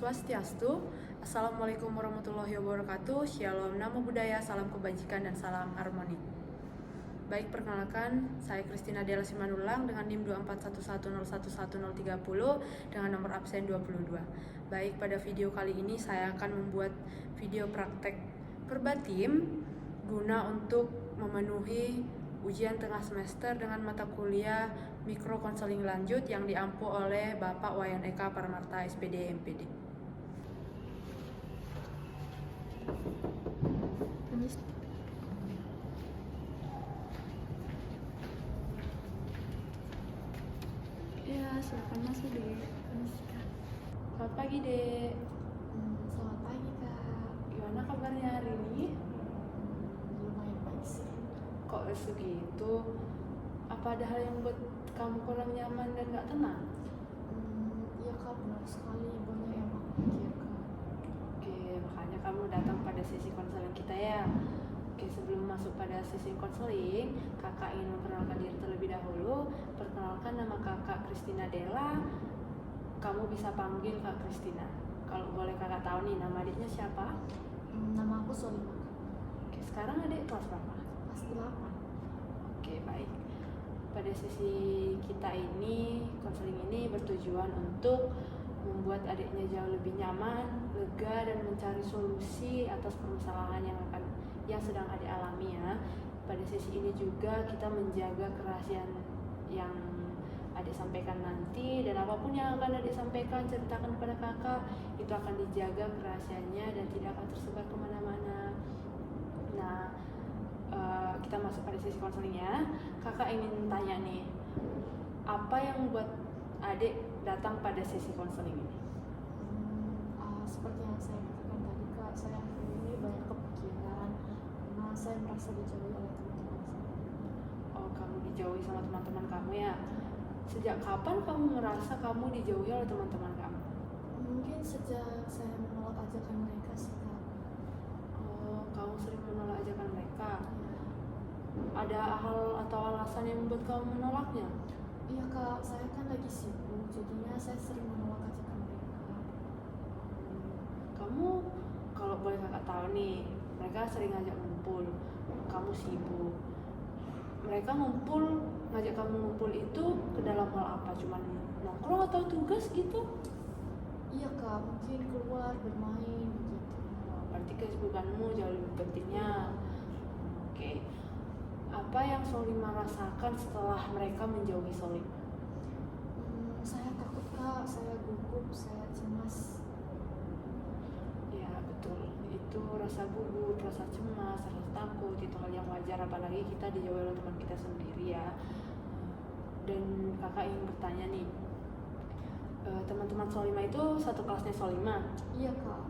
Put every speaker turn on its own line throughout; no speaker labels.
Swastiastu. Assalamualaikum warahmatullahi wabarakatuh. Shalom, namo buddhaya, salam kebajikan dan salam harmoni. Baik, perkenalkan, saya Christina Della Simanulang dengan NIM 24110111030 dengan nomor absen 22. Baik, pada video kali ini saya akan membuat video praktek perbatim guna untuk memenuhi ujian tengah semester dengan mata kuliah mikro konseling lanjut yang diampu oleh Bapak Wayan Eka Paramarta SPD MPD. Ya, silakan masuk, Dek. Selamat pagi, Dek.
Selamat pagi, Kak.
Gimana kabarnya hari ini?
Lumayan baik sih.
Kok segitu? Apa ada hal yang buat kamu kurang nyaman dan gak tenang?
Iya, Kak, benar sekali. Banyak yang aku pikirkan.
Oke, makanya kamu datang pada sesi konseling kita ya. Oke, sebelum masuk pada sesi konseling, kakak ingin memperkenalkan diri terlebih dahulu. Perkenalkan, nama kakak Christina Della. Kamu bisa panggil Kak Christina. Kalau boleh kakak tahu nih, nama adiknya siapa?
Nama aku Solima.
Oke, sekarang adik kelas berapa?
Kelas 8.
Oke, baik. Pada sesi kita ini, konseling ini bertujuan untuk membuat adiknya jauh lebih nyaman, lega, dan mencari solusi atas permasalahan yang sedang adik alami ya. Pada sesi ini juga kita menjaga kerahasiaan yang adik sampaikan nanti, dan apapun yang akan adik sampaikan, ceritakan kepada kakak, itu akan dijaga kerahasiaannya dan tidak akan tersebar kemana-mana. Nah, kita masuk pada sesi konselingnya. Kakak ingin tanya nih, apa yang membuat adik datang pada sesi konseling ini?
Seperti yang saya katakan tadi, Kak, saya akhir ini banyak kepikiran karena saya merasa dijauhi oleh teman-teman saya.
Oh, kamu dijauhi sama teman-teman kamu ya? Sejak kapan kamu merasa kamu dijauhi oleh teman-teman kamu?
Mungkin sejak saya menolak ajakan mereka sih, Kak.
Oh, kamu sering menolak ajakan mereka. Ada hal atau alasan yang membuat kamu menolaknya?
Iya, Kak, saya kan lagi sibuk, jadinya saya sering menolak ajakan mereka.
Kamu, kalau boleh kakak tahu nih, mereka sering ngajak ngumpul, kamu sibuk. Mereka ngajak kamu ngumpul itu ke dalam hal apa? Cuman nongkrong atau tugas gitu?
Iya, Kak, mungkin keluar bermain begitu.
Berarti kesibukanmu jauh lebih pentingnya. Oke. Apa yang Solima rasakan setelah mereka menjauhi Solima?
Saya takut, Kak, saya gugup, saya cemas.
Ya, betul. Itu rasa gugup, rasa cemas, rasa takut, itu hal yang wajar, apalagi kita dijauhi oleh teman kita sendiri ya. Dan kakak ingin bertanya nih, teman-teman Solima itu satu kelasnya Solima?
Iya, Kak.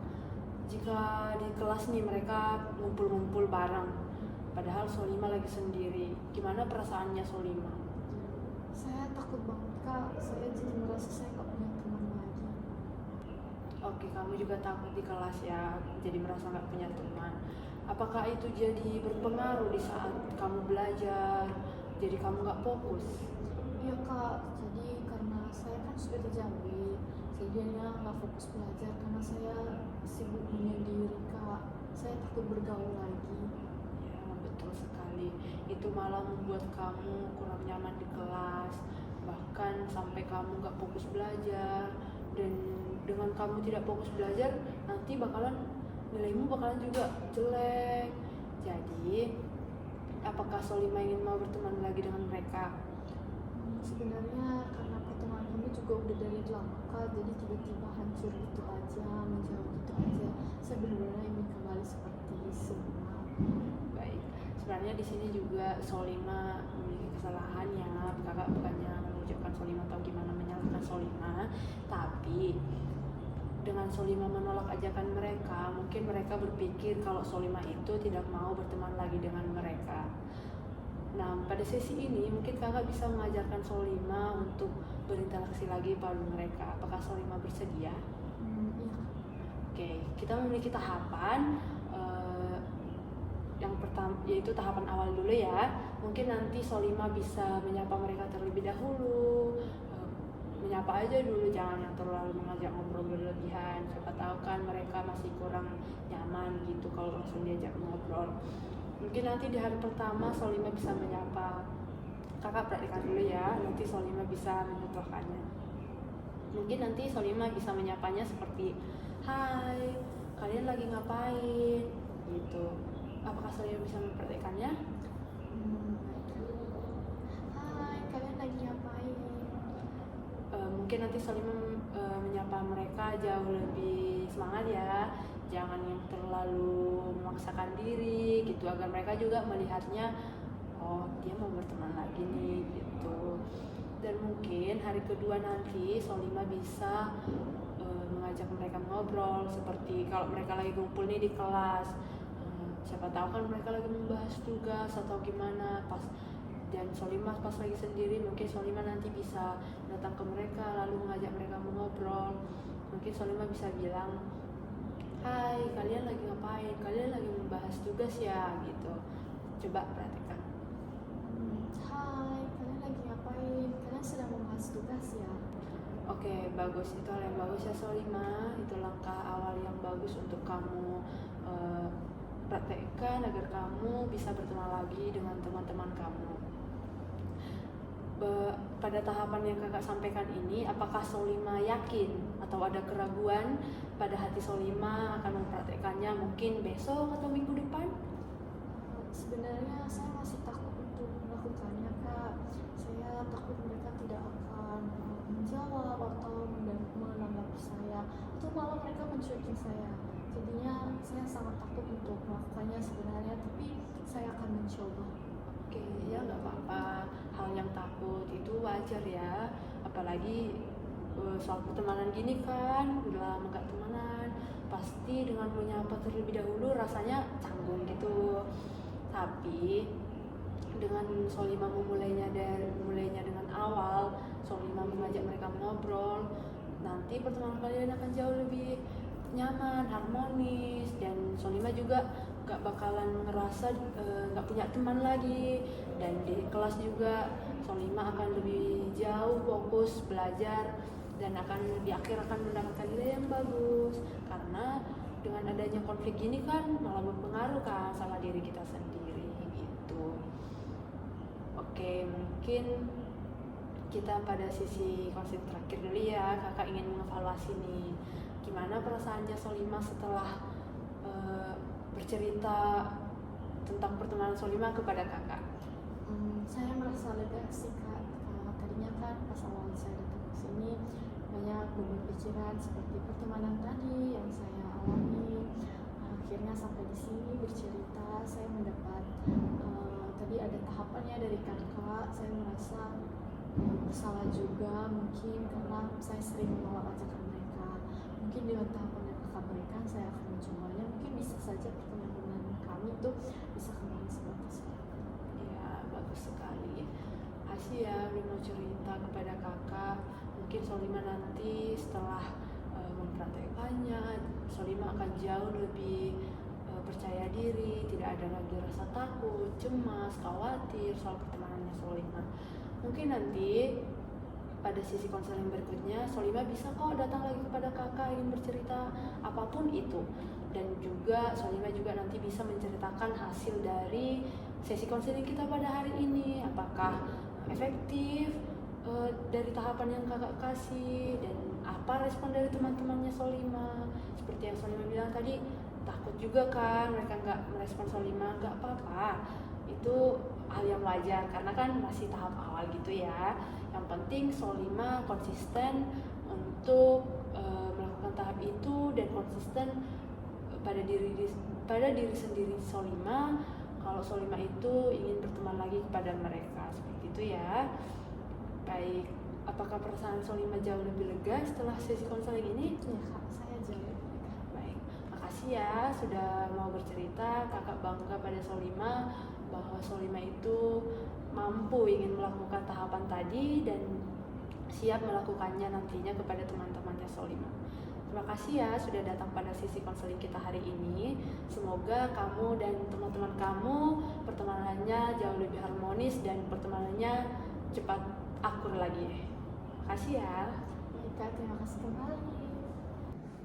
Jika di kelas nih mereka ngumpul-ngumpul bareng, padahal Solima lagi sendiri, gimana perasaannya Solima?
Saya takut banget, Kak. Saya jadi merasa saya gak punya teman lagi.
Oke, kamu juga takut di kelas ya, jadi merasa gak punya teman. Apakah itu jadi berpengaruh di saat kamu belajar, jadi kamu gak fokus?
Iya, Kak. Jadi karena saya kan sudah dijauhi, jadinya gak fokus belajar karena saya sibuk menyendiri, Kak. Saya takut bergaul lagi.
Ya, betul sekali. Itu malah membuat kamu kurang nyaman di kelas, bahkan sampai kamu gak fokus belajar. Dan dengan kamu tidak fokus belajar, nanti nilaimu bakalan juga jelek. Jadi, apakah Solima ingin mau berteman lagi dengan mereka?
Sebenarnya karena pertemuan kami juga udah dari lama, Kak, jadi tiba-tiba hancur gitu aja, menjauh gitu aja. Saya benar-benar ingin kembali seperti semula.
Baik, sebenarnya di sini juga Solima memiliki kesalahan ya. Kakak bukannya menunjukkan Solima atau gimana menyalahkan Solima, tapi dengan Solima menolak ajakan mereka, mungkin mereka berpikir kalau Solima itu tidak mau berteman lagi dengan mereka. Nah, pada sesi ini mungkin kakak bisa mengajarkan Solima untuk berinteraksi lagi pada mereka. Apakah Solima bersedia?
Iya.
Oke, kita memiliki tahapan. Yang pertama yaitu tahapan awal dulu ya. Mungkin nanti Solima bisa menyapa mereka terlebih dahulu, menyapa aja dulu, jangan yang terlalu mengajak ngobrol berlebihan. Siapa tahu kan mereka masih kurang nyaman gitu kalau langsung diajak ngobrol. Mungkin nanti di hari pertama Solima bisa menyapa. Kakak praktikkan dulu ya, nanti Solima bisa mencontohkannya. Mungkin nanti Solima bisa menyapanya seperti, "Hai, kalian lagi ngapain?" gitu. Apakah Solima bisa mempraktikkannya?
Hai, kalian lagi ngapain?
Mungkin nanti Solima menyapa mereka jauh lebih semangat ya. Jangan yang terlalu memaksakan diri gitu, agar mereka juga melihatnya, oh dia mau berteman lagi nih gitu. Dan mungkin hari kedua nanti Solima bisa mengajak mereka ngobrol, seperti kalau mereka lagi kumpul nih di kelas, siapa tahu kan mereka lagi membahas tugas atau gimana pas, dan Solima pas lagi sendiri, mungkin Solima nanti bisa datang ke mereka lalu mengajak mereka mengobrol. Mungkin Solima bisa bilang, "Hai, kalian lagi ngapain? Kalian lagi membahas tugas ya?" gitu. Coba perhatikan.
Hai, kalian lagi ngapain? Kalian sedang membahas tugas ya?
Oke, bagus. Itu hal yang bagus ya Solima. Itu langkah awal yang bagus untuk kamu praktekkan agar kamu bisa berteman lagi dengan teman-teman kamu. Pada tahapan yang kakak sampaikan ini, apakah Solima yakin atau ada keraguan pada hati Solima akan mempraktekkannya mungkin besok atau minggu depan?
Sebenarnya saya masih takut untuk melakukannya, Kak. Saya takut mereka tidak akan menjawab atau menanggapi saya, atau malah mereka mencuekin saya. Jadinya saya sangat takut untuk melakukannya sebenarnya, tapi saya akan mencoba.
Oke, ya nggak apa-apa. Hal yang takut itu wajar ya. Apalagi soal pertemanan gini kan, udah lama nggak temanan, pasti dengan menyapa terlebih dahulu rasanya canggung gitu. Tapi dengan Solima memulainya dengan awal, Solima mengajak mereka ngobrol, nanti pertemanan kalian akan jauh lebih nyaman, harmonis, dan Solima juga gak bakalan ngerasa gak punya teman lagi. Dan di kelas juga Solima akan lebih jauh fokus belajar dan di akhir akan mendapatkan nilai yang bagus, karena dengan adanya konflik gini kan malah berpengaruh kan sama diri kita sendiri gitu. Oke, mungkin kita pada sisi konsep terakhir dulu ya. Kakak ingin mengevaluasi nih, gimana perasaannya Solima setelah bercerita tentang pertemanan Solima kepada kakak?
Saya merasa lega sih, Kak. Tadinya kan pas awal saya datang ke sini banyak beban pikiran seperti pertemanan tadi yang saya alami. Akhirnya sampai di sini bercerita, saya mendapat tadi ada tahapannya dari kakak. Saya merasa bersalah juga mungkin karena saya sering menolak ajakan mereka. Mungkin dengan tahapan yang kakak berikan saya akan mencobanya. Mungkin bisa saja pertemanan kami itu bisa kembali sebatas itu.
Ya, bagus sekali. Makasih ya udah mau cerita kepada kakak. Mungkin Solima nanti setelah mempraktekannya, Solima akan jauh lebih percaya diri, tidak ada lagi rasa takut, cemas, khawatir soal pertemanannya Solima. Mungkin nanti pada sisi konseling berikutnya Solima bisa kok datang lagi kepada kakak ingin bercerita apapun itu, dan juga Solima juga nanti bisa menceritakan hasil dari sesi konseling kita pada hari ini, apakah efektif dari tahapan yang kakak kasih, dan apa respon dari teman-temannya Solima. Seperti yang Solima bilang tadi, takut juga kan mereka nggak merespon Solima. Nggak apa-apa, itu hal yang wajar karena kan masih tahap awal gitu ya. Yang penting Solima konsisten untuk melakukan tahap itu, dan konsisten pada diri sendiri Solima kalau Solima itu ingin berteman lagi kepada mereka, seperti itu ya. Baik, apakah perasaan Solima jauh lebih lega setelah sesi konseling ini?
Ya, Kak, saya jauh lebih lega.
Baik, makasih ya sudah mau bercerita. Kakak bangga pada Solima bahwa Solima itu mampu ingin melakukan tahapan tadi dan siap melakukannya nantinya kepada teman-temannya Solima. Terima kasih ya sudah datang pada sesi konseling kita hari ini. Semoga kamu dan teman-teman kamu pertemanannya jauh lebih harmonis dan pertemanannya cepat akur lagi. Makasih ya.
Baik, Kak, terima kasih kembali.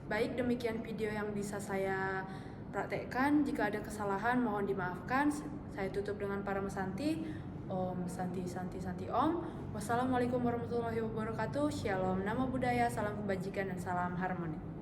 Baik, demikian video yang bisa saya praktekkan. Jika ada kesalahan mohon dimaafkan. Saya tutup dengan Paramesanti. Om Santi Santi Santi Om. Wassalamualaikum warahmatullahi wabarakatuh. Shalom, nama budaya, salam kebajikan dan salam harmoni.